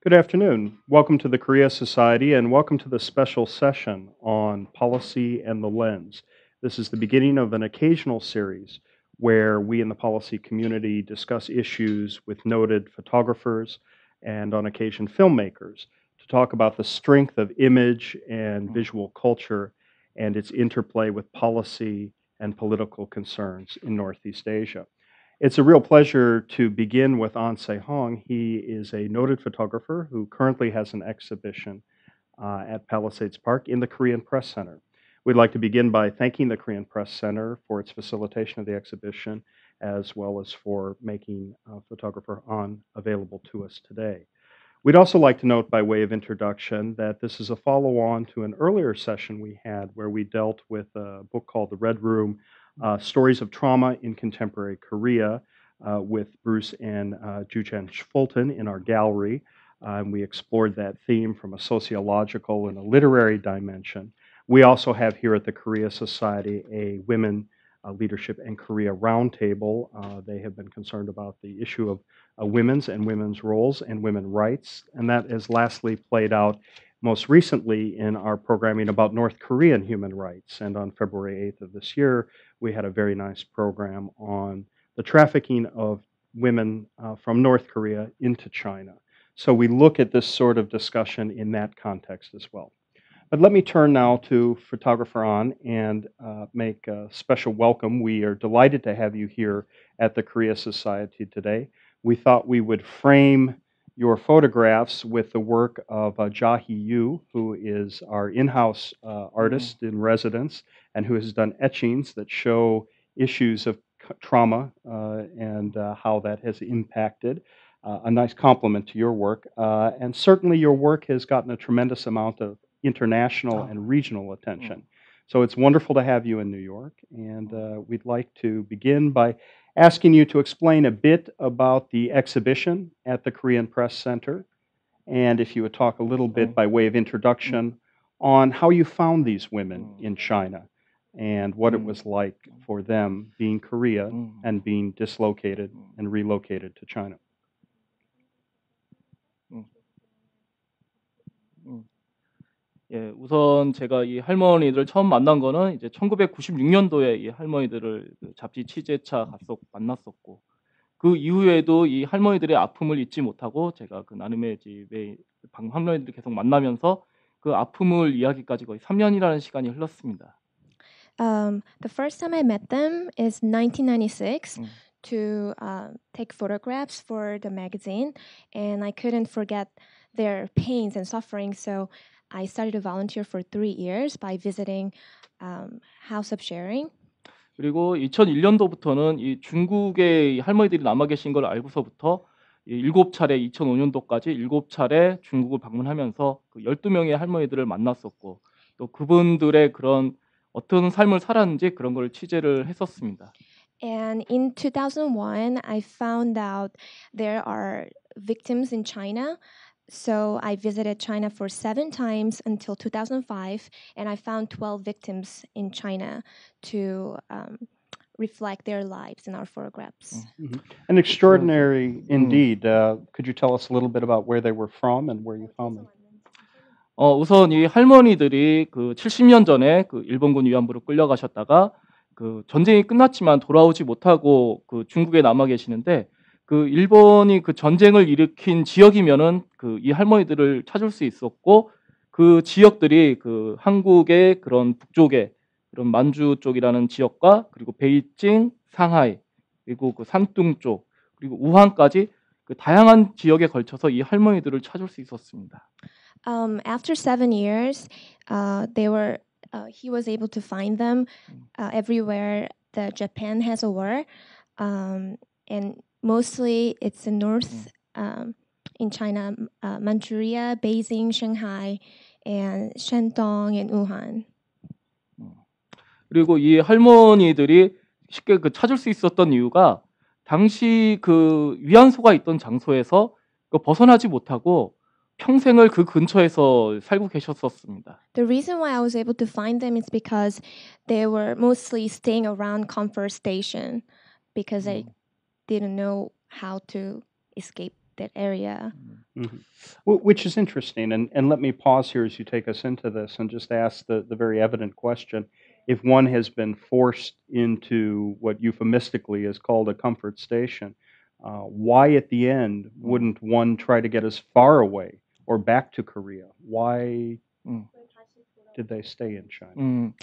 Good afternoon. Welcome to the Korea Society and welcome to the special session on policy and the lens. This is the beginning of an occasional series where we in the policy community discuss issues with noted photographers and on occasion filmmakers to talk about the strength of image and visual culture and its interplay with policy and political concerns in Northeast Asia. It's a real pleasure to begin with Ahn Sehong. He is a noted photographer who currently has an exhibition at Palisades Park in the Korean Press Center. We'd like to begin by thanking the Korean Press Center for its facilitation of the exhibition, as well as for making photographer Ahn available to us today. We'd also like to note, by way of introduction, that this is a follow on to an earlier session we had where we dealt with a book called The Red Room Stories of Trauma in Contemporary Korea with Bruce and Juju Fulton in our gallery. And we explored that theme from a sociological and a literary dimension. We also have here at the Korea Society a Women Leadership and Korea Roundtable. They have been concerned about the issue of women's roles and women's rights. And that has lastly played out most recently in our programming about North Korean human rights. And on February 8th of this year, we had a very nice program on the trafficking of women from North Korea into China. So we look at this sort of discussion in that context as well. But let me turn now to photographer Ahn and make a special welcome. We are delighted to have you here at the Korea Society today. We thought we would frame your photographs with the work of Jahi Yu, who is our in-house artist in residence and who has done etchings that show issues of trauma and how that has impacted. A nice compliment to your work. And certainly your work has gotten a tremendous amount of international and regional attention. So it's wonderful to have you in New York. And we'd like to begin by asking you to explain a bit about the exhibition at the Korean Press Center. And if you would talk a little bit by way of introduction on how you found these women in China and what it was like for them being Korea and being dislocated and relocated to China. 예, 우선 제가 이 할머니들 처음 만난 거는 이제 1996년도에 이 할머니들을 그 잡지 취재차 가서 만났었고, 그 이후에도 이 할머니들의 아픔을 잊지 못하고 제가 그 나름의 집에 할머니들을 계속 만나면서 그 아픔을 이야기까지 거의 3년이라는 시간이 흘렀습니다. The first time I met them is 1996 to take photographs for the magazine, and I couldn't forget their pains and suffering, so I started to volunteer for 3 years by visiting House of Sharing. 그리고 2001년도부터는 이 중국에 이 할머니들이 남아 계신 걸 알고서부터 7차례 2005년도까지 7차례 중국을 방문하면서 그 12명의 할머니들을 만났었고, 또 그분들의 그런 어떤 삶을 살았는지 그런 걸 취재를 했었습니다. And in 2001, I found out there are victims in China. So I visited China for 7 times until 2005, and I found 12 victims in China to reflect their lives in our photographs. An extraordinary indeed. Could you tell us a little bit about where they were from and where you found them? 우선 이 할머니들이 그 70년 전에 그 일본군 위안부로 끌려가셨다가 그 전쟁이 끝났지만 돌아오지 못하고 그 중국에 남아 계시는데, 그 일본이 그 전쟁을 일으킨 지역이면은 그 이 할머니들을 찾을 수 있었고, 그 지역들이 그 한국의 그런 북쪽에 그런 만주 쪽이라는 지역과 그리고 베이징, 상하이, 그리고 그 산둥 쪽, 그리고 우한까지 그 다양한 지역에 걸쳐서 이 할머니들을 찾을 수 있었습니다. After 7 years, he was able to find them everywhere that Japan has a war, and mostly it's in north in China, Manchuria, Beijing, Shanghai, and Shandong and Wuhan. 그리고 이 할머니들이 쉽게 그 찾을 수 있었던 이유가 당시 그 위안소가 있던 장소에서 그 벗어나지 못하고 평생을 그 근처에서 살고 계셨었습니다. The reason why I was able to find them is because they were mostly staying around Comfort Station because I didn't know how to escape that area. Mhm. Which is interesting, and let me pause here as you take us into this and just ask the very evident question. If one has been forced into what euphemistically is called a comfort station, why at the end wouldn't one try to get as far away or back to Korea? Why 음. did they stay in China?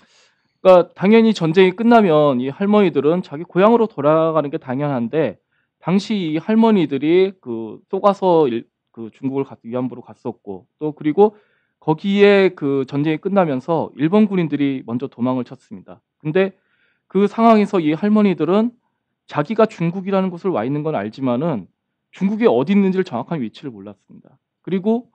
그러니까 당연히 전쟁이 끝나면 이 할머니들은 자기 고향으로 돌아가는 게 당연한데 당시 이 할머니들이 그 속아서 그 중국을 위안부로 갔었고 또 그리고 거기에 그 전쟁이 끝나면서 일본 군인들이 먼저 도망을 쳤습니다. 근데 그 상황에서 이 할머니들은 자기가 중국이라는 곳을 와 있는 건 알지만은 중국에 어디 있는지를 정확한 위치를 몰랐습니다. 그리고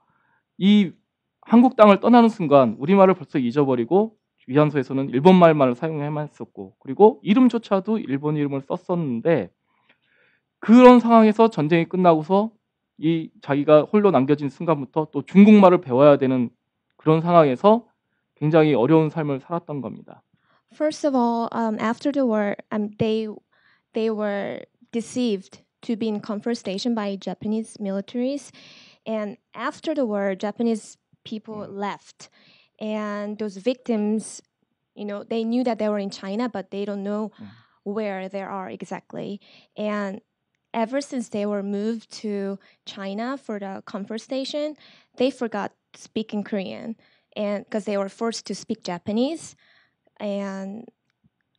이 한국 땅을 떠나는 순간 우리말을 벌써 잊어버리고 위안소에서는 일본말만을 사용해만 했었고 그리고 이름조차도 일본 이름을 썼었는데 그런 상황에서 전쟁이 끝나고서 이 자기가 홀로 남겨진 순간부터 또 중국말을 배워야 되는 그런 상황에서 굉장히 어려운 삶을 살았던 겁니다. First of all, after the war, they were deceived to be in comfort station by Japanese militaries, and after the war, Japanese people left, and those victims, they knew that they were in China, but they don't know where they are exactly, and ever since they were moved to China for the comfort station, they forgot speaking Korean, and because they were forced to speak Japanese. And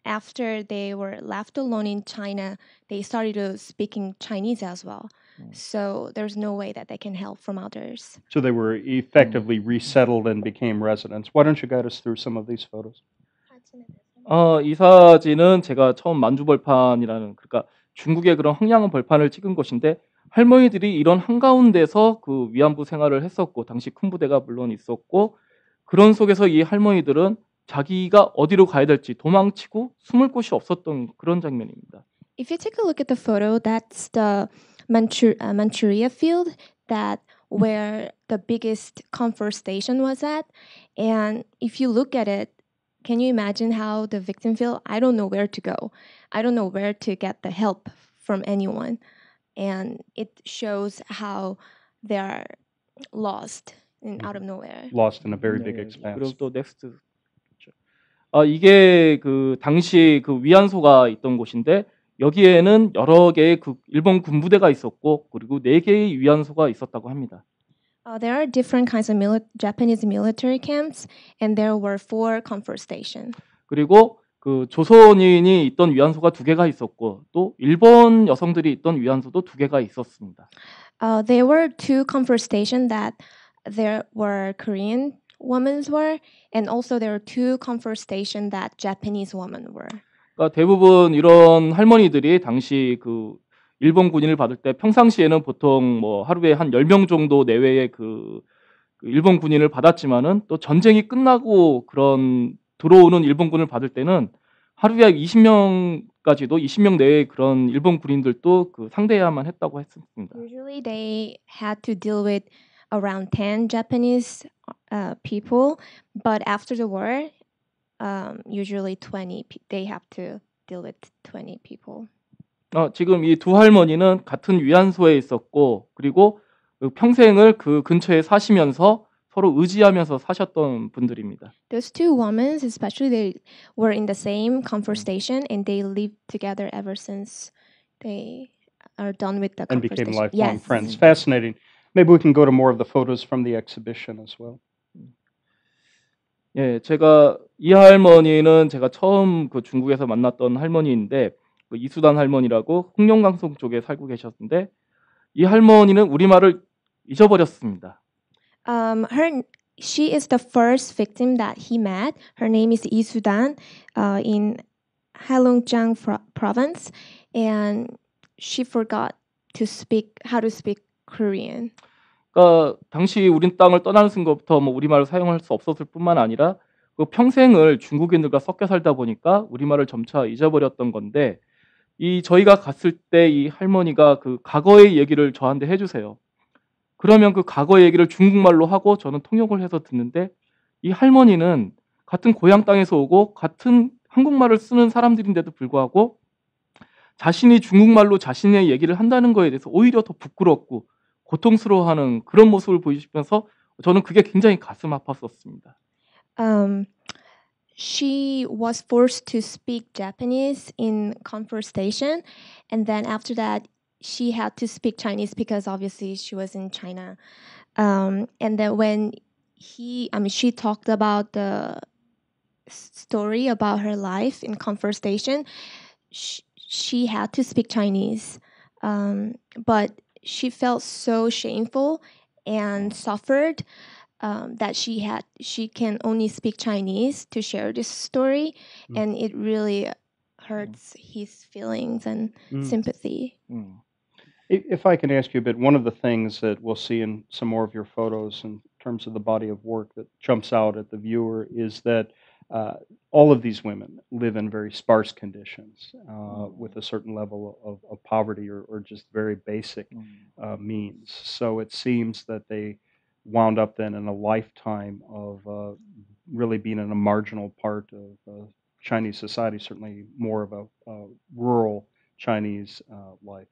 after they were left alone in China, they started speaking Chinese as well. So there's no way that they can help from others. So they were effectively resettled and became residents. Why don't you guide us through some of these photos? 이 사진은 제가 처음 만주벌판이라는 그러니까 중국의 그런 황량한 벌판을 찍은 곳인데 할머니들이 이런 한가운데서 그 위안부 생활을 했었고 당시 큰 부대가 물론 있었고 그런 속에서 이 할머니들은 자기가 어디로 가야 될지 도망치고 숨을 곳이 없었던 그런 장면입니다. If you take a look at the photo, that's the Manchuria field that where the biggest comfort station was at. And if you look at it, can you imagine how the victim feel? I don't know where to go. I don't know where to get the help from anyone. And it shows how they are lost out of nowhere. Lost in a very big expanse. 그리고 또 넥스트. 이게 그 당시 그 위안소가 있던 곳인데 여기에는 여러 개의 그 일본 군부대가 있었고 그리고 4개의 위안소가 있었다고 합니다. There are different kinds of Japanese military camps, and there were 4 comfort stations. 그리고 그 조선인이 있던 위안소가 2개가 있었고 또 일본 여성들이 있던 위안소도 2개가 있었습니다. There were 2 comfort stations that there were Korean women were, and also there were 2 comfort stations that Japanese women were. 그러니까 대부분 이런 할머니들이 당시 그 일본 군인을 받을 때 평상시에는 보통 뭐 하루에 한 10명 정도 내외의 그 일본 군인을 받았지만은 또 전쟁이 끝나고 그런 들어오는 일본군을 받을 때는 하루에 20명까지도 20명 내의 그런 일본 군인들도 그 상대해야만 했다고 했습니다. Usually they had to deal with around 10 Japanese people, but after the war, usually 20. They have to deal with 20 people. 지금 이 2 할머니는 같은 위안소에 있었고 그리고 평생을 그 근처에 사시면서 서로 의지하면서 사셨던 분들입니다. Those 2 women, especially, they were in the same comfort station, and they lived together ever since they are done with the And comfort became station. lifelong Yes. friends. Fascinating. Maybe we can go to more of the photos from the exhibition as well. 예, 제가 이 할머니는 제가 처음 그 중국에서 만났던 할머니인데 그 이수단 할머니라고 흑룡강송 쪽에 살고 계셨는데 이 할머니는 우리말을 잊어버렸습니다. She is the first victim that he met. Her name is Lee Sudan in Heilongjiang province, and she forgot how to speak Korean. 그러니까 당시 우리 땅을 떠나는 순간부터 뭐 우리말을 사용할 수 없었을 뿐만 아니라 그 평생을 중국인들과 섞여 살다 보니까 우리말을 점차 잊어버렸던 건데 이 저희가 갔을 때 이 할머니가 그 과거의 얘기를 저한테 해주세요. 그러면 그 과거의 얘기를 중국말로 하고 저는 통역을 해서 듣는데 이 할머니는 같은 고향 땅에서 오고 같은 한국말을 쓰는 사람들인데도 불구하고 자신이 중국말로 자신의 얘기를 한다는 거에 대해서 오히려 더 부끄럽고 고통스러워하는 그런 모습을 보이시면서 저는 그게 굉장히 가슴 아팠었습니다. She was forced to speak Japanese in conversation, and then after that, she had to speak Chinese because obviously she was in China. And then when she talked about the story about her life in conversation, she had to speak Chinese, but she felt so shameful and suffered that she can only speak Chinese to share this story, and it really hurts his feelings and sympathy. If I can ask you a bit, one of the things that we'll see in some more of your photos in terms of the body of work that jumps out at the viewer is that uh, all of these women live in very sparse conditions with a certain level of poverty or just very basic means. So it seems that they wound up then in a lifetime of really being in a marginal part of Chinese society, certainly more of a rural Chinese life.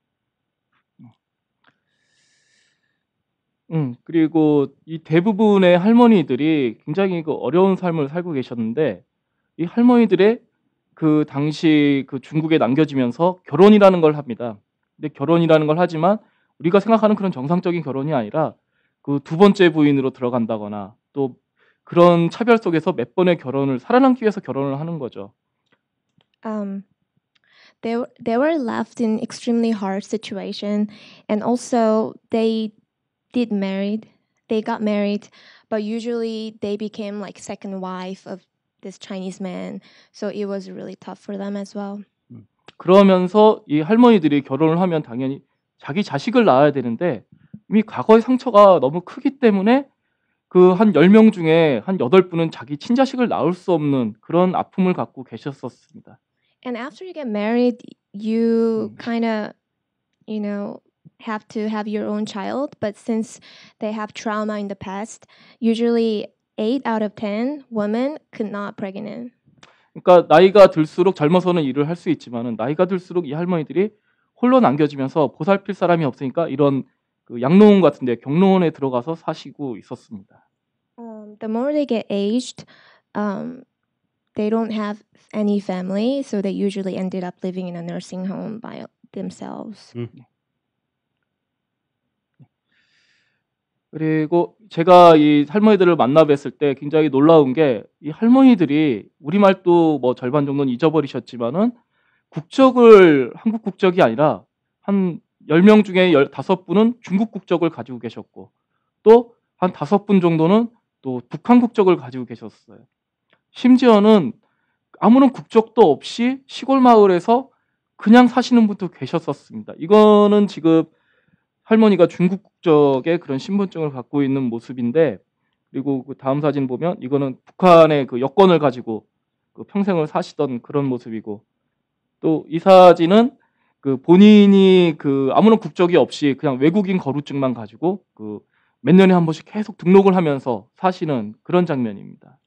그리고 이 대부분의 할머니들이 굉장히 그 어려운 삶을 살고 계셨는데 이 할머니들의 그 당시 그 중국에 남겨지면서 결혼이라는 걸 합니다. 근데 결혼이라는 걸 하지만 우리가 생각하는 그런 정상적인 결혼이 아니라 그 두 번째 부인으로 들어간다거나 또 그런 차별 속에서 몇 번의 결혼을 살아남기 위해서 결혼을 하는 거죠. They were left in extremely hard situation, and also they got married, but usually they became like second wife of this Chinese man, so it was really tough for them as well. 그러면서 이 할머니들이 결혼을 하면 당연히 자기 자식을 낳아야 되는데 이미 과거의 상처가 너무 크기 때문에 그 한 10명 중에 한 8분은 자기 친자식을 낳을 수 없는 그런 아픔을 갖고 계셨었습니다. And after you get married, you kind of, have to have your own child. But since they have trauma in the past, usually 8 out of 10 women could not pregnant. 그러니까 나이가 들수록 젊어서는 일을 할 수 있지만은 나이가 들수록 이 할머니들이 홀로 남겨지면서 보살필 사람이 없으니까 이런 그 양로원 같은데 경로원에 들어가서 사시고 있었습니다. The more they get aged, they don't have any family, so they usually ended up living in a nursing home by themselves. 그리고 제가 이 할머니들을 만나 뵀을 때 굉장히 놀라운 게 이 할머니들이 우리말도 뭐 절반 정도는 잊어버리셨지만은 국적을 한국 국적이 아니라 한 10명 중에 15분은 중국 국적을 가지고 계셨고 또 한 5분 정도는 또 북한 국적을 가지고 계셨어요. 심지어는 아무런 국적도 없이 시골 마을에서 그냥 사시는 분도 계셨었습니다. 이거는 지금 할머니가 중국 국적의 그런 신분증을 갖고 있는 모습인데 그리고 그 다음 사진 보면 이거는 북한의 그 여권을 가지고 그 평생을 사시던 그런 모습이고 또 이 사진은 그 본인이 그 아무런 국적이 없이 그냥 외국인 거루증만 가지고 그 몇 년에 한 번씩 계속 등록을 하면서 사시는 그런 장면입니다.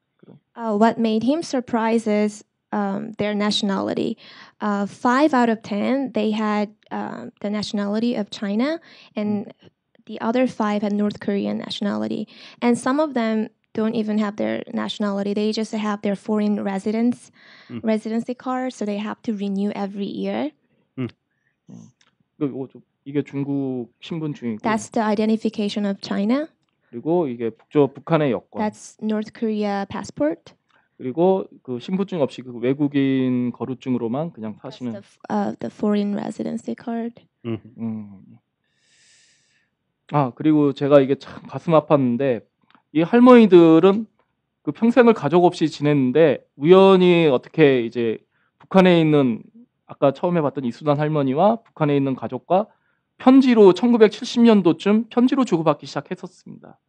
What made him surprised is their nationality. 5 out of 10, they had the nationality of China, and the other 5 had North Korean nationality. And some of them don't even have their nationality. They just have their foreign residency card, so they have to renew every year. 이게 중국 신분증이고 That's the identification of China. 그리고 이게 북한의 여권. That's North Korea passport. 그리고 그 신분증 없이 그 외국인 거루증으로만 그냥 사시는. The foreign residency card. 그리고 제가 이게 참 가슴 아팠는데 이 할머니들은 그 평생을 가족 없이 지냈는데 우연히 어떻게 이제 북한에 있는 아까 처음에 봤던 이수단 할머니와 북한에 있는 가족과 편지로 1970년도쯤 편지로 주고받기 시작했었습니다.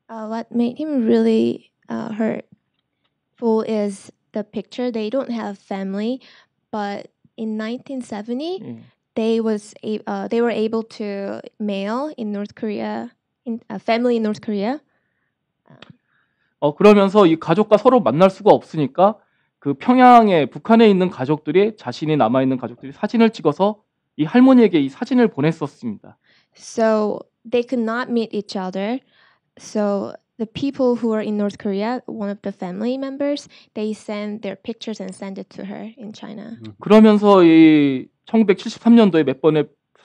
What made him really hurtful is the picture. They don't have family, but in 1970, they were able to mail in North Korea, family in North Korea. 그러면서 이 가족과 서로 만날 수가 없으니까 그 평양에 북한에 있는 가족들이 자신이 남아 있는 가족들이 사진을 찍어서 이 할머니에게 이 사진을 보냈었습니다. So they could not meet each other. So the people who were in North Korea, one of the family members, they send their pictures and send it to her in China. 그러면서 이 1973년도에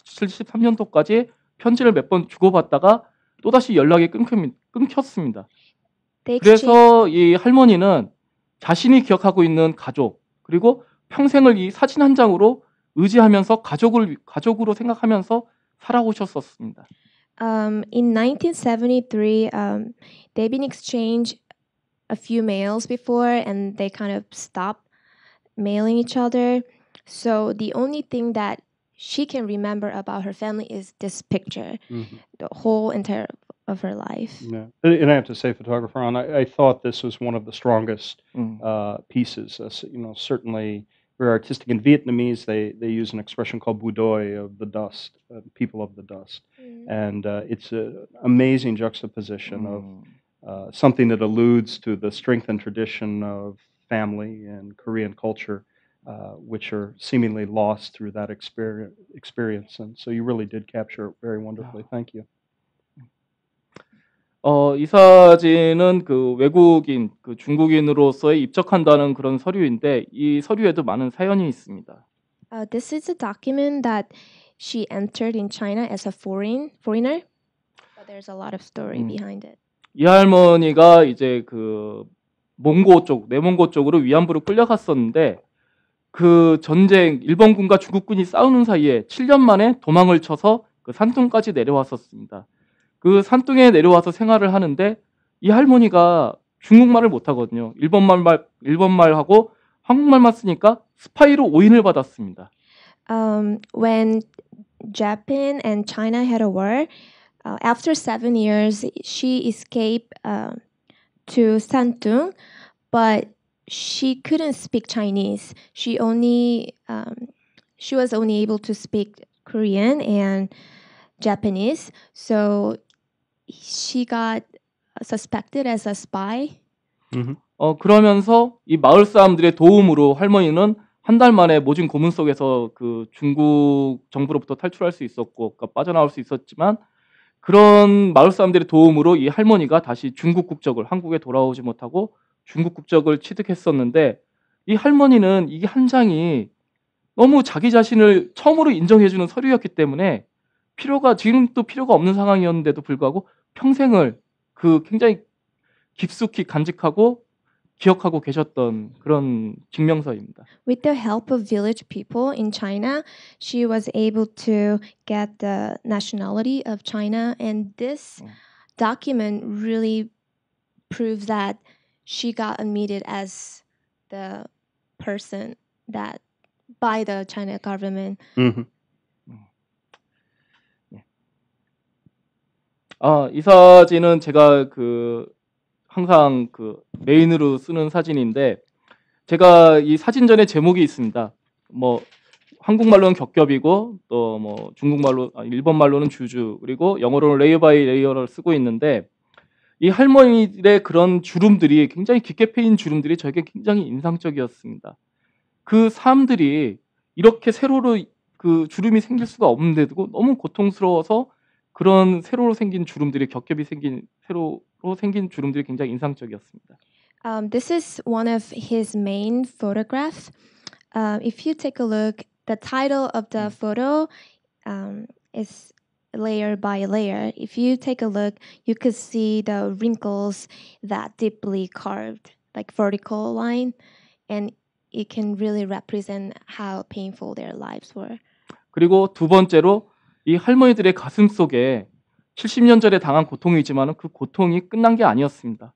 73년도까지 편지를 몇 번 주고받다가 또다시 연락이 끊겼습니다. They exchanged, 그래서 이 할머니는 자신이 기억하고 있는 가족 그리고 평생을 이 사진 한 장으로 의지하면서 가족으로 생각하면서 살아오셨었습니다. in 1973, they've been exchanged a few mails before, and they kind of stopped mailing each other. So the only thing that she can remember about her family is this picture, the whole entire of her life. Yeah. And I have to say, photographer, I thought this was one of the strongest pieces. Certainly very artistic. In Vietnamese, they use an expression called "bù đôi," of the dust, people of the dust, and it's an amazing juxtaposition of something that alludes to the strength and tradition of family and Korean culture, which are seemingly lost through that experience. And so you really did capture it very wonderfully. Thank you. 이 사진은 그 외국인, 그 중국인으로서의 입적한다는 그런 서류인데 이 서류에도 많은 사연이 있습니다. This is a document that she entered in China as a foreigner, but there's a lot of story behind it. 이 할머니가 이제 그 내몽고 쪽으로 위안부로 끌려갔었는데 그 전쟁 일본군과 중국군이 싸우는 사이에 7년 만에 도망을 쳐서 그 산둥까지 내려왔었습니다. 그 산둥에 내려와서 생활을 하는데 이 할머니가 중국말을 못하거든요. 일본말하고 한국말만 쓰니까 스파이로 오인을 받았습니다. When Japan and China had a war, after 7 years, she escaped to Santung, but she couldn't speak Chinese. She was only able to speak Korean and Japanese, so she got suspected as a spy. 그러면서 이 마을 사람들의 도움으로 할머니는 한 달 만에 모진 고문 속에서 그 중국 정부로부터 탈출할 수 있었고, 그러니까 빠져나올 수 있었지만 그런 마을 사람들의 도움으로 이 할머니가 다시 중국 국적을 한국에 돌아오지 못하고 중국 국적을 취득했었는데 이 할머니는 이게 한 장이 너무 자기 자신을 처음으로 인정해주는 서류였기 때문에 지금도 필요가 없는 상황이었는데도 불구하고 평생을 그 굉장히 깊숙이 간직하고 기억하고 계셨던 그런 증명서입니다. With the help of village people in China, she was able to get the nationality of China, and this document really proves that she got admitted as the person that by the China government. 이 사진은 제가 항상 메인으로 쓰는 사진인데 제가 이 사진전에 제목이 있습니다. 뭐 한국말로는 겹겹이고 또 뭐 일본말로는 주주 그리고 영어로는 레이어 바이 레이어를 쓰고 있는데 이 할머니들의 그런 주름들이 굉장히 깊게 패인 주름들이 저에게 굉장히 인상적이었습니다. 그 삶들이 이렇게 세로로 그 주름이 생길 수가 없는데도 너무 고통스러워서 그런 세로로 생긴 주름들이 세로로 생긴 주름들이 굉장히 인상적이었습니다. This is one of his main photographs. If you take a look, the title of the photo is layer by layer. If you take a look, you could see the wrinkles that deeply carved, like vertical line, and it can really represent how painful their lives were. 그리고 두 번째로 이 할머니들의 가슴 속에 70년 전에 당한 고통이지만 그 고통이 끝난 게 아니었습니다.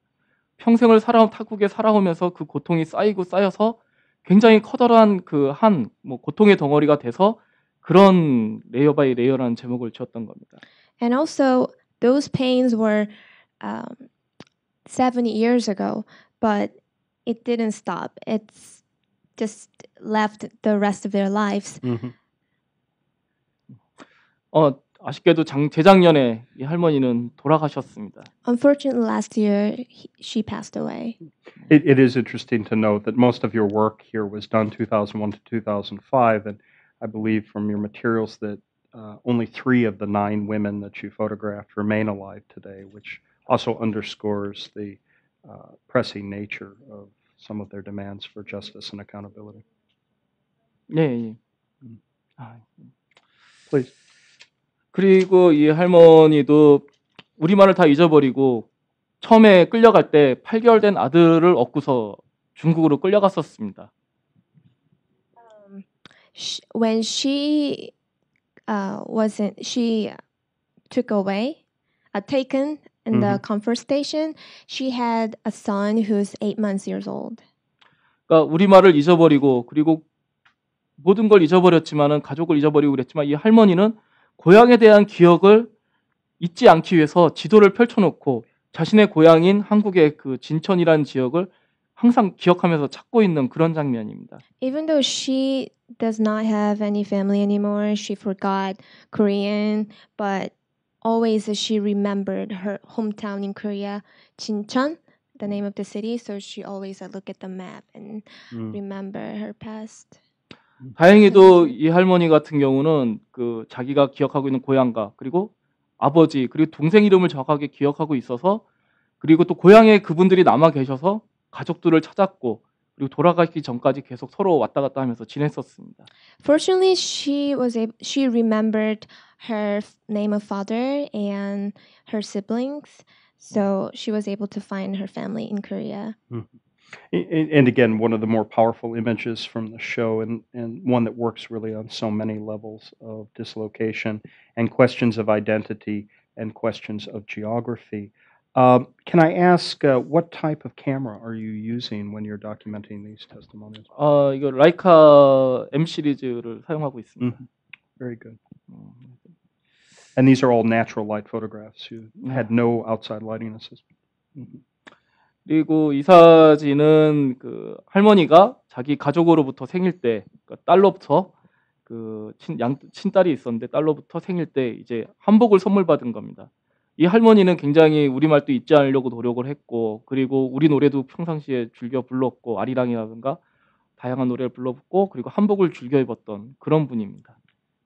평생을 타국에 살아오면서 그 고통이 쌓여서 굉장히 커다란 고통의 덩어리가 돼서 그런 레이어 바이 레이어라는 제목을 지었던 겁니다. And also, those pains were 70 years ago, but it didn't stop. It's just left the rest of their lives. 아쉽게도 재작년에 이 할머니는 돌아가셨습니다. Unfortunately, last year she passed away. It is interesting to note that most of your work here was done 2001 to 2005, and I believe from your materials that only 3 of the 9 women that you photographed remain alive today, which also underscores the pressing nature of some of their demands for justice and accountability. 네, 예. 아, Please. 그리고 이 할머니도 우리말을 다 잊어버리고 처음에 끌려갈 때 8개월 된 아들을 얻고서 중국으로 끌려갔었습니다. When she she took away, taken in the comfort station, she had a son who's 8 months years old. 그러니까 우리말을 잊어버리고 그리고 모든 걸 잊어버렸지만은 가족을 잊어버리고 그랬지만 이 할머니는 고향에 대한 기억을 잊지 않기 위해서 지도를 펼쳐놓고 자신의 고향인 한국의 그 진천이라는 지역을 항상 기억하면서 찾고 있는 그런 장면입니다. Even though she does not have any family anymore, she forgot Korean, but always she remembered her hometown in Korea, Jincheon, the name of the city. So she always look at the map and remember her past. 다행히도 이 할머니 같은 경우는 그 자기가 기억하고 있는 고향과 그리고 아버지 그리고 동생 이름을 정확하게 기억하고 있어서 그리고 또 고향에 그분들이 남아 계셔서 가족들을 찾았고 그리고 돌아가기 전까지 계속 서로 왔다 갔다 하면서 지냈었습니다. Fortunately, she remembered her name of father and her siblings, so she was able to find her family in Korea. And again, one of the more powerful images from the show, and one that works really on so many levels of dislocation and questions of identity and questions of geography. Can I ask what type of camera are you using when you're documenting these testimonials? 이거 라이카 M 시리즈를 사용하고 있습니다. Very good. And these are all natural light photographs. You had no outside lighting assistance. 그리고 이 사진은 그 할머니가 자기 가족으로부터 생일 때 그러니까 딸로부터 그 친딸이 있었는데 딸로부터 생일 때 이제 한복을 선물 받은 겁니다. 이 할머니는 굉장히 우리말도 잊지 않으려고 노력을 했고 그리고 우리 노래도 평상시에 즐겨 불렀고 아리랑이라든가 다양한 노래를 불렀고 그리고 한복을 즐겨 입었던 그런 분입니다.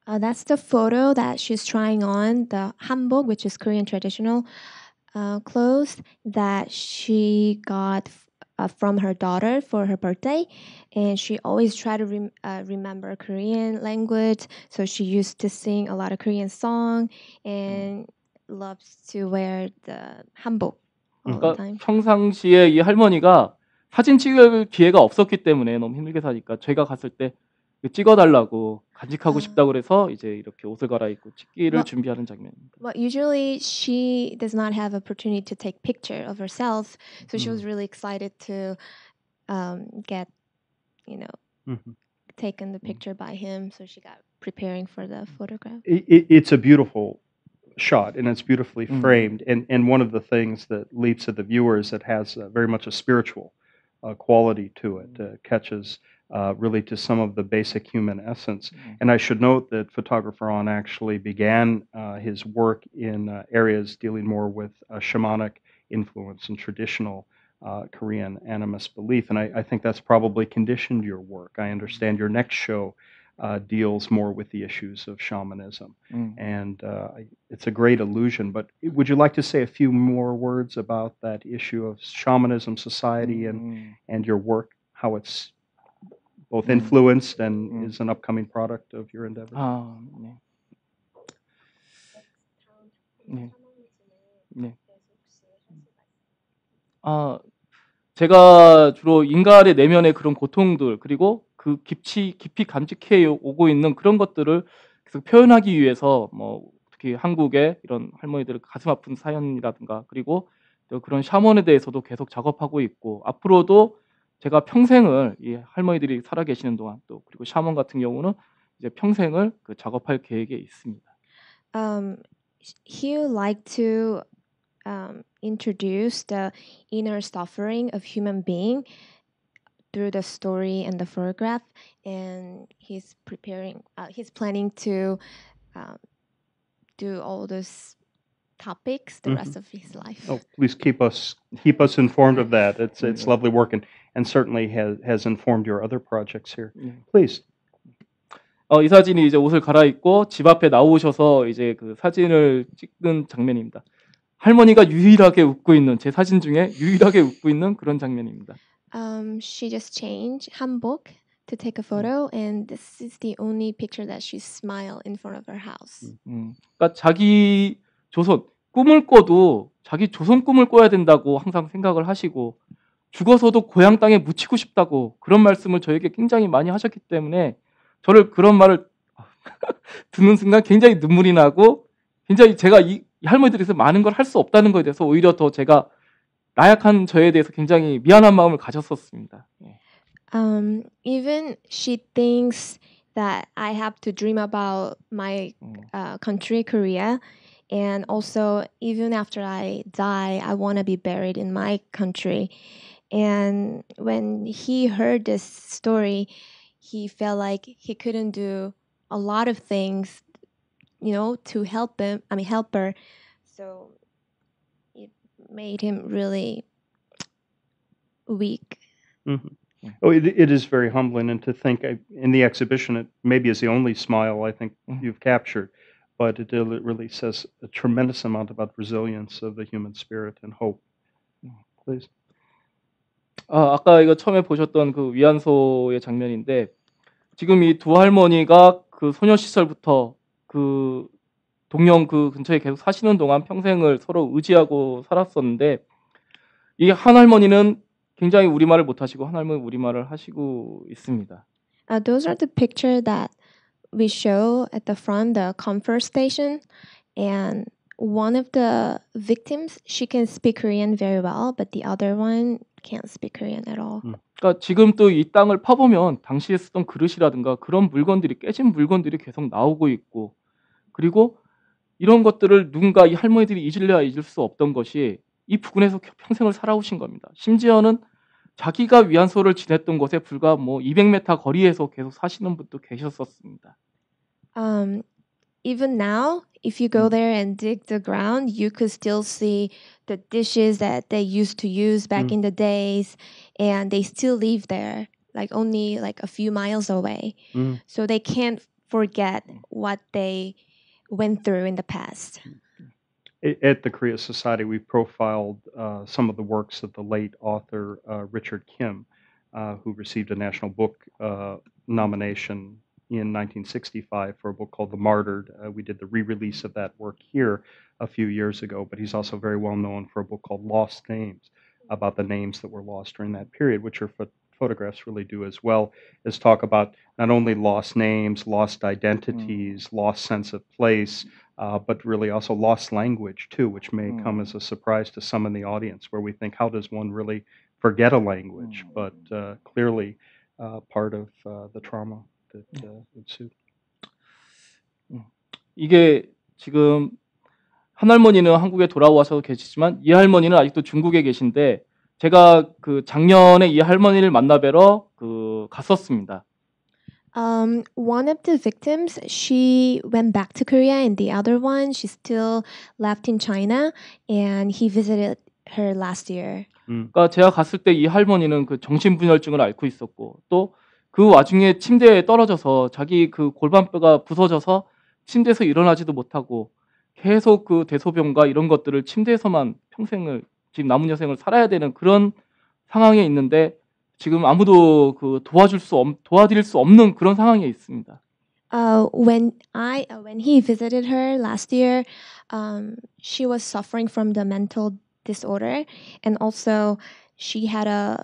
That's the photo that she's trying on, the hanbok, which is Korean traditional clothes that she got from her daughter for her birthday, and she always tried to remember Korean language, so she used to sing a lot of Korean song and loves to wear the hanbok all the 그러니까 time. 평상시에 이 할머니가 사진 찍을 기회가 없었기 때문에 너무 힘들게 사니까 제가 갔을 때 찍어달라고 간직하고 싶다고 그래서 이제 이렇게 옷을 갈아입고 찍기를 준비하는 장면입니다. But usually she does not have opportunity to take picture of herself, so she was really excited to get, taken the picture by him. So she got preparing for the photograph. It's a beautiful shot, and it's beautifully framed. And one of the things that leaps at the viewer is it has very much a spiritual quality to it. Catches really to some of the basic human essence. And I should note that photographer Ahn actually began his work in areas dealing more with shamanic influence and traditional Korean animist belief. And I think that's probably conditioned your work. I understand your next show deals more with the issues of shamanism. And it's a great illusion. But would you like to say a few more words about that issue of shamanism, society, and your work, how it's both influenced and is an upcoming product of your endeavor? 네. 네. 네. 제가 주로 인간의 내면의 그런 고통들 그리고 그 깊이 감직해 오고 있는 그런 것들을 계속 표현하기 위해서 뭐 특히 한국의 이런 할머니들의 가슴 아픈 사연이라든가 그리고 또 그런 샤먼에 대해서도 계속 작업하고 있고 앞으로도 제가 평생을 이 할머니들이 살아 계시는 동안 또 그리고 샤먼 같은 경우는 이제 평생을 그 작업할 계획에 있습니다. He would like to introduce the inner suffering of human being through the story and the photograph, and he's planning to do all those topics the rest of his life. Oh, please keep us informed of that. It's lovely work and certainly has informed your other projects here. Please. 이 사진이 이제 옷을 갈아입고 집 앞에 나오셔서 이제 그 사진을 찍는 장면입니다. 할머니가 유일하게 웃고 있는 제 사진 중에 유일하게 웃고 있는 그런 장면입니다. She just changed hanbok to take a photo, and this is the only picture that she smiled in front of her house. 그러니까 자기 조선 꿈을 꿔도 자기 조선 꿈을 꿔야 된다고 항상 생각을 하시고 죽어서도 고향 땅에 묻히고 싶다고 그런 말씀을 저에게 굉장히 많이 하셨기 때문에 저를 그런 말을 듣는 순간 굉장히 눈물이 나고 굉장히 제가 이 할머니들에서 많은 걸 할 수 없다는 거에 대해서 오히려 더 제가 나약한 저에 대해서 굉장히 미안한 마음을 가졌었습니다. Even she thinks that I have to dream about my country, Korea, and also even after I die, I want to be buried in my country. And when he heard this story, he felt like he couldn't do a lot of things, to help him. I mean, help her. So it made him really weak. Mm-hmm. Oh, it is very humbling, and to think in the exhibition, it maybe is the only smile I think you've captured, but it really says a tremendous amount about resilience of the human spirit and hope. Please. 아까 이거 처음에 보셨던 그 위안소의 장면인데 지금 이 두 할머니가 그 소녀 시설부터 그 동영 그 근처에 계속 사시는 동안 평생을 서로 의지하고 살았었는데 이 한 할머니는 굉장히 우리말을 못하시고 한 할머니는 우리말을 하시고 있습니다. Those are the picture that we show at the front, the comfort station, and one of the victims, she can speak Korean very well, but the other one can't speak Korean at all. 그러니까 지금 또 이 땅을 파보면 당시에 쓰던 그릇이라든가 그런 물건들이 깨진 물건들이 계속 나오고 있고 그리고 이런 것들을 누군가 이 할머니들이 잊으려야 잊을 수 없던 것이 이 부근에서 평생을 살아오신 겁니다. 심지어는 자기가 위안소를 지냈던 곳에 불과 뭐 200m 거리에서 계속 사시는 분도 계셨었습니다. Even now, if you go there and dig the ground, you could still see the dishes that they used to use back in the days, and they still live there, like only like a few miles away. So they can't forget what they went through in the past. At the Korea Society, we profiled some of the works of the late author Richard Kim, who received a National Book nomination in 1965 for a book called The Martyred. We did the re-release of that work here a few years ago, but he's also very well known for a book called Lost Names, about the names that were lost during that period, which your photographs really do as well as talk about not only lost names, lost identities, lost sense of place, but really also lost language too, which may come as a surprise to some in the audience, where we think, how does one really forget a language? But clearly part of the trauma that ensued. 이게 지금 한 할머니는 한국에 돌아와서 계시지만 이 할머니는 아직도 중국에 계신데 제가 그 작년에 이 할머니를 만나 뵈러 그 갔었습니다. One of the victims, she went back to Korea, and the other one, she still left in China, and he visited her last year. 그러니까 제가 갔을 때 이 할머니는 그 정신분열증을 앓고 있었고 또 그 와중에 침대에 떨어져서 자기 그 골반뼈가 부서져서 침대에서 일어나지도 못하고 계속 그 대소변과 이런 것들을 침대에서만 평생을 지금 남은 여생을 살아야 되는 그런 상황에 있는데 지금 아무도 그 도와드릴 수 없는 그런 상황에 있습니다. When he visited her last year, she was suffering from the mental disorder, and also she had a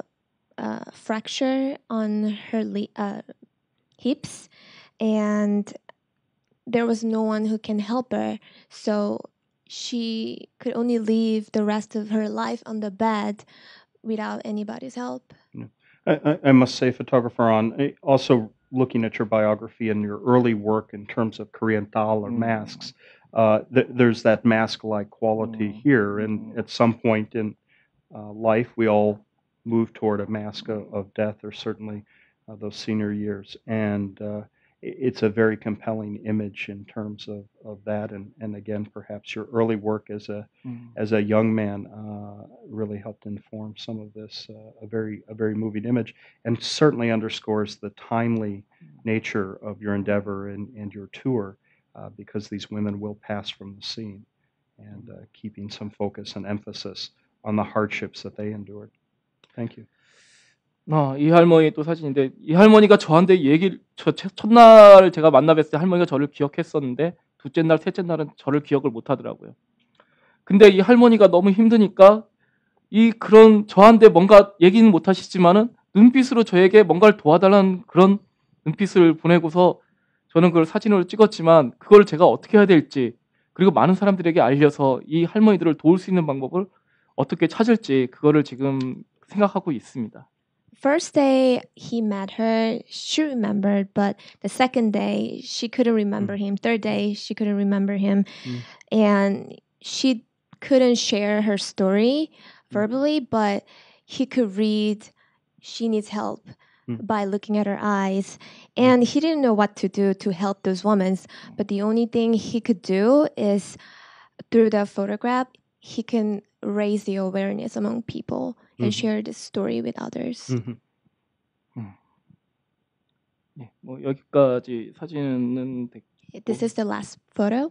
fracture on her hips, and there was no one who can help her, so she could only live the rest of her life on the bed without anybody's help. I must say, photographer Ahn, also looking at your biography and your early work in terms of Korean dal or masks, there's that mask-like quality here, and at some point in life, we all move toward a mask of death, or certainly those senior years. And it's a very compelling image in terms of that, and again, perhaps your early work as a young man really helped inform some of this. A very moving image, and certainly underscores the timely nature of your endeavor and your tour, because these women will pass from the scene, and keeping some focus and emphasis on the hardships that they endured. Thank you. 이 할머니 또 사진인데 이 할머니가 저한테 얘기를 첫날 제가 만나 뵀을 때 할머니가 저를 기억했었는데 둘째 날, 셋째 날은 저를 기억을 못 하더라고요. 근데 이 할머니가 너무 힘드니까 그런 저한테 뭔가 얘기는 못 하시지만은 눈빛으로 저에게 뭔가를 도와달라는 그런 눈빛을 보내고서 저는 그걸 사진으로 찍었지만 그걸 제가 어떻게 해야 될지 그리고 많은 사람들에게 알려서 이 할머니들을 도울 수 있는 방법을 어떻게 찾을지 그거를 지금 생각하고 있습니다. First day he met her, she remembered, but the second day she couldn't remember him. Third day she couldn't remember him, and she couldn't share her story verbally, but he could read she needs help by looking at her eyes, and he didn't know what to do to help those women. But the only thing he could do is through the photograph he can raise the awareness among people and share this story with others. 네, 뭐 여기까지 사진은 This is the last photo.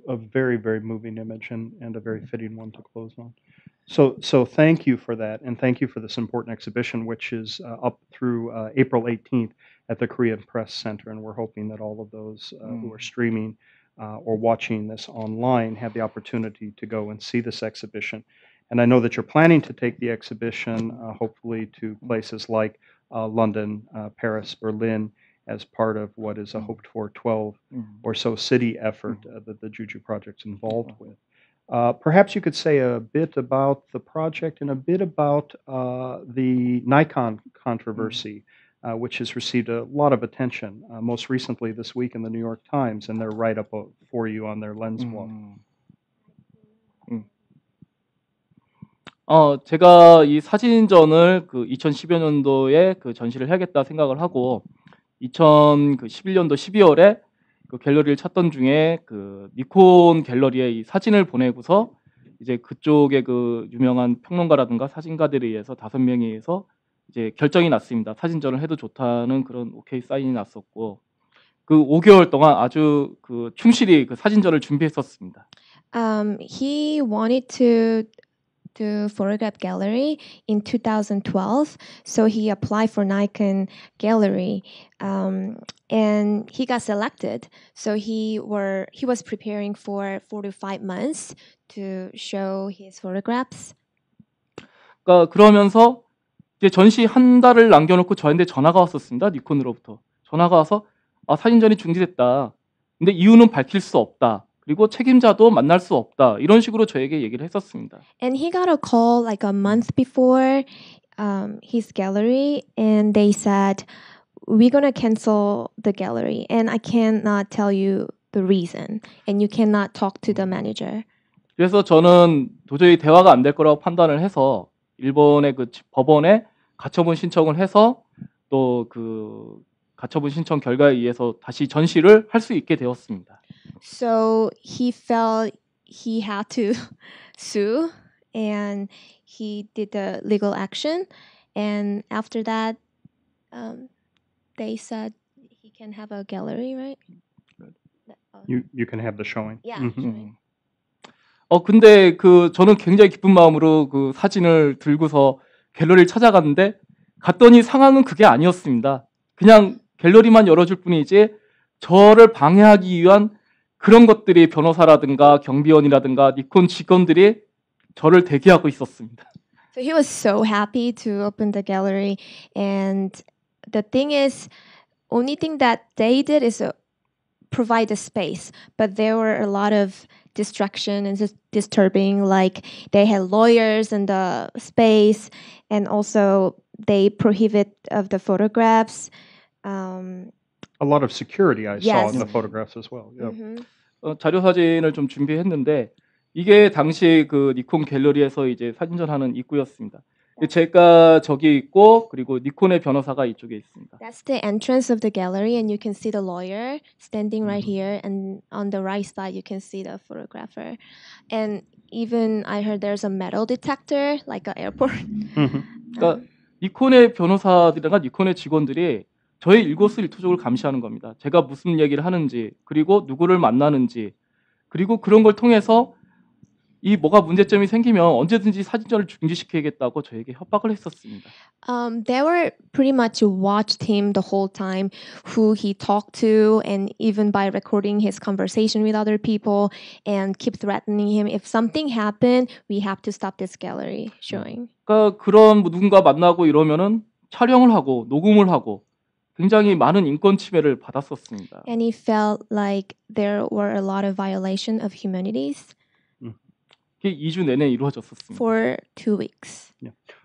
A very, very moving image and a very fitting one to close on. So thank you for that, and thank you for this important exhibition, which is up through April 18th at the Korean Press Center, and we're hoping that all of those who are streaming or watching this online have the opportunity to go and see this exhibition. And I know that you're planning to take the exhibition, hopefully, to places like London, Paris, Berlin, as part of what is a hoped-for 12 or so city effort that the Juju Project's involved with. Perhaps you could say a bit about the project and a bit about the Nikon controversy, which has received a lot of attention, most recently this week in the New York Times, and their write-up for you on their lens blog. 제가 이 사진전을 그 2010여 년도에 그 전시를 해야겠다 생각을 하고 2011년도 12월에 그 갤러리를 찾던 중에 그 니콘 갤러리에 이 사진을 보내고서 이제 그쪽에 그 유명한 평론가라든가 사진가들에 의해서 5명에 의해서 이제 결정이 났습니다. 사진전을 해도 좋다는 그런 오케이 사인이 났었고 그 5개월 동안 아주 그 충실히 그 사진전을 준비했었습니다. He wanted to do photograph gallery in 2012, so he applied for Nikon gallery, and he got selected. So he was preparing for 4 to 5 months to show his photographs. 그러니까 그러면서 이제 전시 한 달을 남겨놓고 저한테 전화가 왔었습니다. 니콘으로부터 전화가 와서 사진전이 중지됐다. 근데 이유는 밝힐 수 없다. 그리고 책임자도 만날 수 없다. 이런 식으로 저에게 얘기를 했었습니다. And he got a call like a month before his gallery, and they said, "We're gonna cancel the gallery, and I cannot tell you the reason, and you cannot talk to the manager." 그래서 저는 도저히 대화가 안 될 거라고 판단을 해서 일본의 그 법원에 가처분 신청을 해서 또 그 가처분 신청 결과에 의해서 다시 전시를 할 수 있게 되었습니다. So he felt he had to sue, and he did the legal action. And after that, they said he can have a gallery, right? You can have the showing. Yeah. Showing. 근데 그 저는 굉장히 기쁜 마음으로 그 사진을 들고서 갤러리를 찾아갔는데 갔더니 상황은 그게 아니었습니다. 그냥 갤러리만 열어줄 뿐이지 저를 방해하기 위한 그런 것들이 변호사라든가 경비원이라든가 니콘 직원들이 저를 대기하고 있었습니다. So he was so happy to open the gallery, and the thing is, only thing that they did is provide a space, but there were a lot of distraction and just disturbing, like they had lawyers in the space, and also they prohibit of the photographs. A lot of security I saw in the photographs as well. Yeah. 자료 사진을 좀 준비했는데 이게 당시 그 니콘 갤러리에서 이제 사진전하는 입구였습니다. 제가 저기 있고 그리고 니콘의 변호사가 이쪽에 있습니다. That's the entrance of the gallery, and you can see the lawyer standing right Mhm. here, and on the right side you can see the photographer. And even I heard there's a metal detector, like an airport. Mhm. 그러니까 니콘의 변호사들이나 니콘의 직원들이 저의 일거수일투족을 감시하는 겁니다. 제가 무슨 얘기를 하는지, 그리고 누구를 만나는지, 그리고 그런 걸 통해서 이 뭐가 문제점이 생기면 언제든지 사진전을 중지시키겠다고 저에게 협박을 했었습니다. They were pretty much watched him the whole time, who he talked to, and even by recording his conversation with other people, and keep threatening him. If something happened, we have to stop this gallery showing. 그러니까 그런 누군가 만나고 이러면은 촬영을 하고 녹음을 하고 굉장히 많은 인권 침해를 받았었습니다. And he felt like there were a lot of violation of humanities 그게 2주 내내 이루어졌었습니다. for 2 weeks.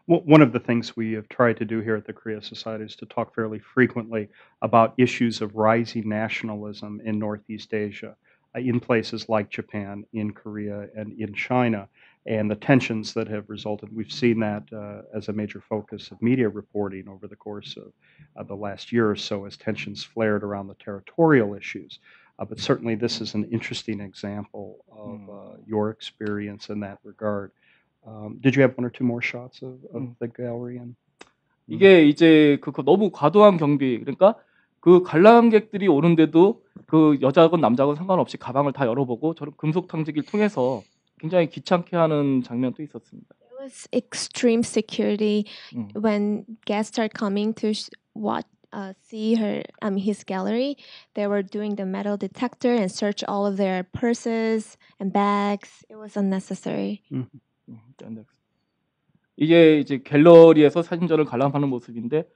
Well, one of the things we have tried to do here at the Korea Society is to talk fairly frequently about issues of rising nationalism in Northeast Asia, in places like Japan, in Korea, and in China, and the tensions that have resulted. We've seen that as a major focus of media reporting over the course of the last year or so as tensions flared around the territorial issues. But certainly, this is an interesting example of your experience in that regard. Did you have one or two more shots of the gallery? 이게 이제 그 너무 과도한 경비, 그러니까 그 관람객들이 오는데도 그 여자건 남자건 상관없이 가방을 다 열어보고 저런 금속 탐지기를 통해서 굉장히 귀찮게 하는 장면도 있었습니다. There was extreme security when guests are coming to see his gallery. They were doing the metal detector and search all of their purses and bags. It was unnecessary. 이게 이제 갤러리에서 사진전을 관람하는 모습인데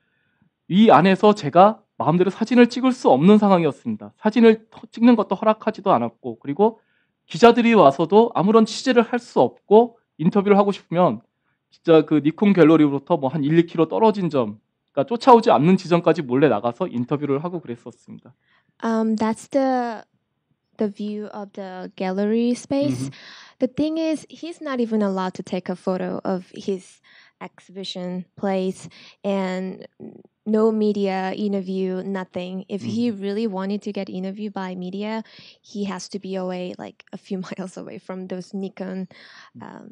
이 안에서 제가 마음대로 사진을 찍을 수 없는 상황이었습니다. 사진을 찍는 것도 허락하지도 않았고, 그리고 기자들이 와서도 아무런 취재를 할 수 없고, 인터뷰를 하고 싶으면 진짜 그 니콘 갤러리로부터 뭐 한 1, 2km 떨어진 점, 그러니까 쫓아오지 않는 지점까지 몰래 나가서 인터뷰를 하고 그랬었습니다. That's the view of the gallery space. The thing is, he's not even allowed to take a photo of his exhibition place, and no media interview, nothing. If he really wanted to get interviewed by media, he has to be away, like a few miles away from those Nikon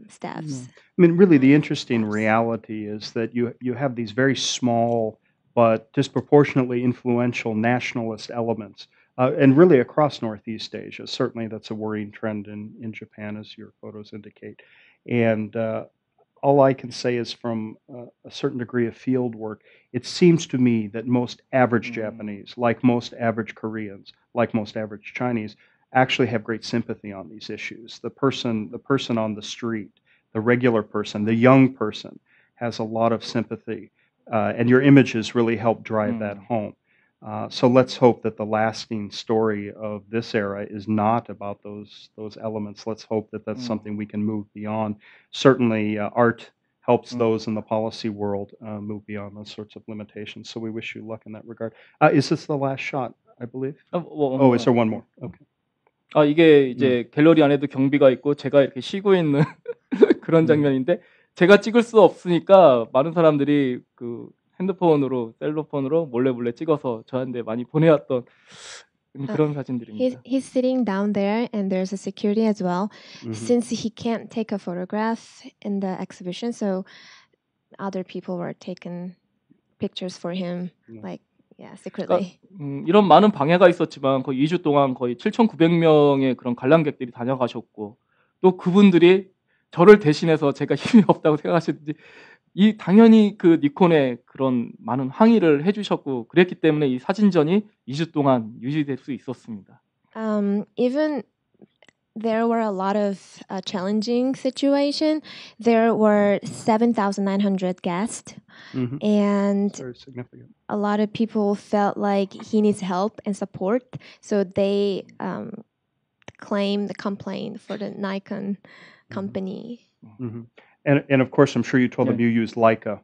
staffs. I mean, really, the interesting reality is that you have these very small but disproportionately influential nationalist elements, and really across Northeast Asia. Certainly, that's a worrying trend in Japan, as your photos indicate. And all I can say is from a certain degree of field work, it seems to me that most average Japanese, like most average Koreans, like most average Chinese, actually have great sympathy on these issues. The person on the street, the regular person, the young person, has a lot of sympathy, and your images really help drive that home. So let's hope that the lasting story of this era is not about those elements. Let's hope that that's something we can move beyond. Certainly, art helps those in the policy world move beyond those sorts of limitations. So we wish you luck in that regard. Is this the last shot, I believe? Oh, is there one more? Okay. 이게 이제 갤러리 안에도 경비가 있고 제가 이렇게 쉬고 있는 그런 장면인데 제가 찍을 수 없으니까 많은 사람들이 그 핸드폰으로 셀로폰으로 몰래 찍어서 저한테 많이 보내왔던 그런 사진들입니다. He's sitting down there, and there's a security as well. Since he can't take a photograph in the exhibition, so other people were taking pictures for him, secretly. 그러니까, 이런 많은 방해가 있었지만 거의 2주 동안 거의 7,900명의 그런 관람객들이 다녀가셨고 또 그분들이 저를 대신해서 제가 힘이 없다고 생각하시든지 당연히 그 니콘의 그런 많은 항의를 해주셨고 그랬기 때문에 이 사진전이 2주 동안 유지될 수 있었습니다. Even there were a lot of challenging situation. There were 7,900 guests, and Very significant. a lot of people felt like he needs help and support. So they complained for the Nikon company. And of course, I'm sure you told them you use Leica.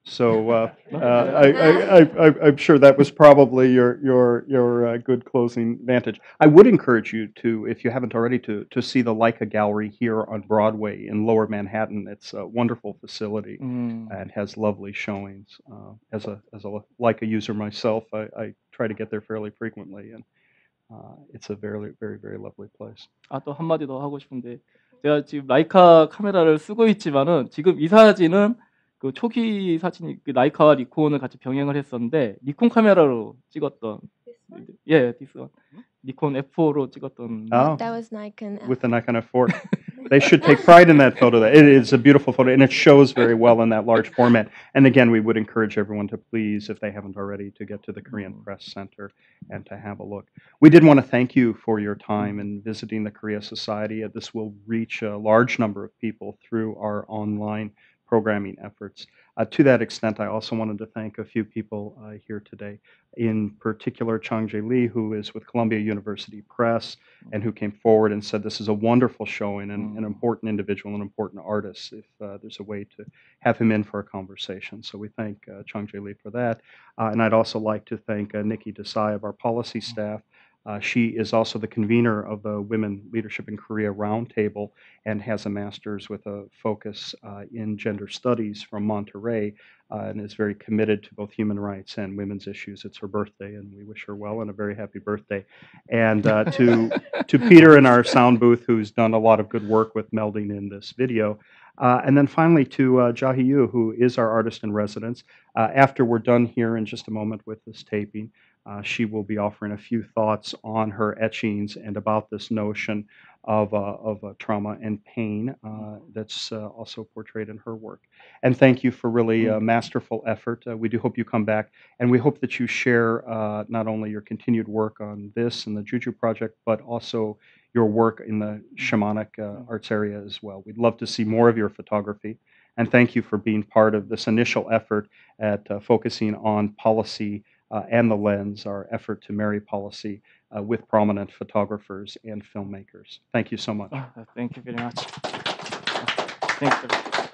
So I'm sure that was probably your good closing vantage. I would encourage you to, if you haven't already, to see the Leica Gallery here on Broadway in Lower Manhattan. It's a wonderful facility and has lovely showings. As a Leica user myself, I try to get there fairly frequently, and it's a very lovely place. 아, 또 한마디 더 하고 싶은데 제가 지금 라이카 카메라를 쓰고 있지만은 지금 이 사진은 그 초기 사진이 그 라이카와 니콘을 같이 병행을 했었는데 니콘 카메라로 찍었던 예, this one. 니콘 F4로 찍었던 Oh, That was Nikon. with the Nikon F4. They should take pride in that photo. It is a beautiful photo, and it shows very well in that large format. And again, we would encourage everyone to please, if they haven't already, to get to the Korean Press Center and to have a look. We did want to thank you for your time in visiting the Korea Society. This will reach a large number of people through our online programming efforts. To that extent, I also wanted to thank a few people here today, in particular Chang Lee, who is with Columbia University Press and who came forward and said this is a wonderful showing and an important individual, an important artist, if there's a way to have him in for a conversation. So we thank Chang Lee for that. And I'd also like to thank Nikki Desai of our policy staff. She is also the convener of the Women Leadership in Korea Roundtable and has a master's with a focus in gender studies from Monterey and is very committed to both human rights and women's issues. It's her birthday, and we wish her well and a very happy birthday. And to Peter in our sound booth, who's done a lot of good work with melding in this video. And then finally to Jahi Yu, who is our artist in residence. After we're done here in just a moment with this taping, she will be offering a few thoughts on her etchings and about this notion of trauma and pain that's also portrayed in her work. And thank you for really masterful effort. We do hope you come back, and we hope that you share not only your continued work on this and the Juju Project, but also your work in the shamanic arts area as well. We'd love to see more of your photography. And thank you for being part of this initial effort at focusing on policy and the lens, our effort to marry policy with prominent photographers and filmmakers. Thank you so much. Thank you very much. Thank you.